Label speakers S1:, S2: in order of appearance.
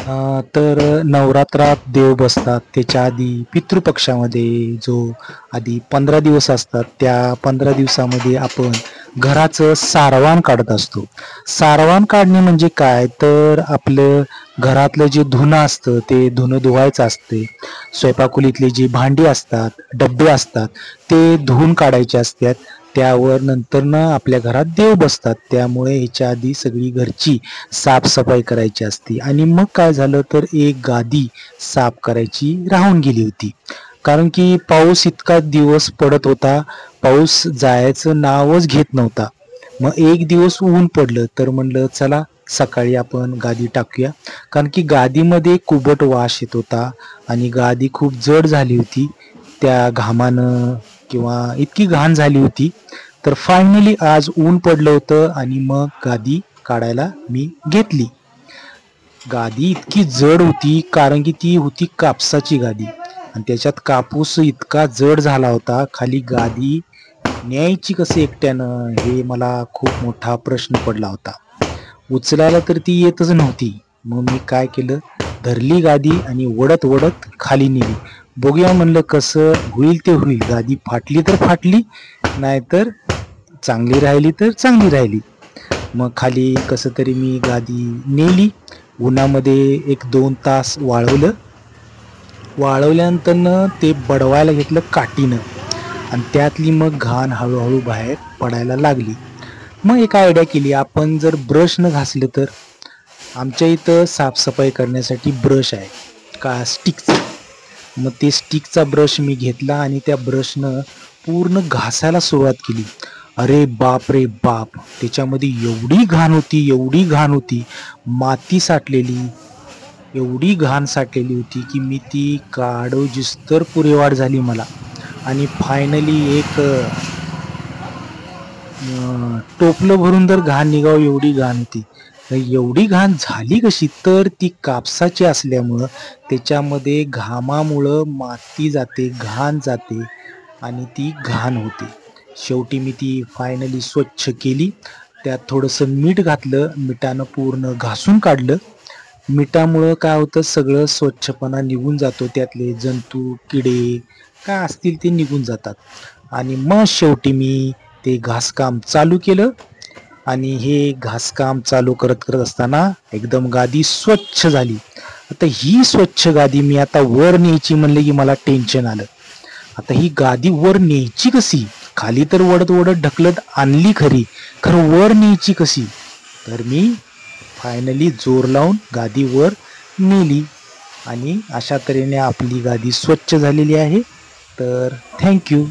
S1: तर नवरात्रात देव बसतात त्याच्या आधी पितृपक्षामध्ये जो आधी 15 दिवस असतात त्या 15 दिवसामध्ये आपण घराचं सारवान काढत असतो. सारवान काढणे म्हणजे काय तर आपलं घरातलं जे धुणं असतं ते धुणं धुवायचं असते. स्वयंपाकखोलीतली जी भांडी असतात डब्बे असतात ते धुवून काढायचे असतात. त्यावर नंतरनं आपल्या घरात देव बसतात त्यामुळे ह्याच्या आधी सगळी घरची साफसफाई करायची असते. आणि मग काय झालं तर एक गादी साफ करायची राहून गेली होती. कारण की पाऊस इतका दिवस पडत होता, पाऊस जायचं नावच घेत नव्हता. मग एक दिवस ऊन पडलं तर म्हणलं चला सकाळी आपण गादी टाकूया. कारण की गादीमध्ये कुबट वास येत होता आणि गादी खूप जड झाली होती त्या घामानं, किंवा इतकी घाण झाली होती. तर फायनली आज ऊन पडलं होतं आणि मग गादी काढायला मी घेतली. गादी इतकी जड होती कारण की ती होती कापसाची गादी आणि त्याच्यात कापूस इतका जड झाला होता. खाली गादी न्यायची कसे एकट्यानं हे मला खूप मोठा प्रश्न पडला होता. उचलायला तर ती येतच नव्हती. मग मी काय केलं, धरली गादी आणि वडत वडत खाली नेली. बघूया म्हणलं कसं होईल ते होईल. गादी फाटली तर फाटली, नाहीतर चांगली राहिली तर चांगली राहिली. मग खाली कसं तरी मी गादी नेली. उन्हामध्ये 1-2 तास वाळवलं. वाळवल्यानंतर ते बडवायला घेतलं काठीनं आणि त्यातली मग घाण हळूहळू बाहेर पडायला लागली. मग एक आयडिया केली, आपण जर ब्रश न घासलं तर. आमच्या इथं साफसफाई करण्यासाठी ब्रश आहे का स्टिकचा. मग ते स्टिकचा ब्रश मी घेतला आणि त्या ब्रशनं पूर्ण घासायला सुरुवात केली. अरे बाप रे बाप, त्याच्यामध्ये एवढी घाण होती, एवढी घाण होती, माती साठलेली, एवढी घाण साठलेली होती की मी ती काढोजीस तर पुरेवाट झाली मला. आणि फायनली एक टोपलं भरून जर घाण निघावं एवढी घाण होती. तर एवढी घाण झाली कशी, तर ती कापसाची असल्यामुळं त्याच्यामध्ये घामामुळं माती जाते, घाण जाते आणि ती घाण होते. शेवटी मी ती फायनली स्वच्छ केली. त्यात थोडंसं मीठ घातलं, मिठानं पूर्ण घासून काढलं. मिठामुळं काय होतं, सगळं स्वच्छपणा निघून जातो, त्यातले जंतू किडे काय असतील ते निघून जातात. आणि मग शेवटी मी ते घासकाम चालू केलं. आणि हे घासकाम चालू करत करत असताना एकदम गादी स्वच्छ झाली. आता ही स्वच्छ गादी मी आता वर न्यायची म्हणले की मला टेन्शन आलं. आता ही गादी वर न्यायची कशी, खाली तर वडत वडत ढकलत आणली खरी, खरं वर न्यायची कशी. तर मी फायनली जोर लावून गादी वर नेली आणि अशा तऱ्हेने आपली गादी स्वच्छ झालेली आहे. तर थँक्यू.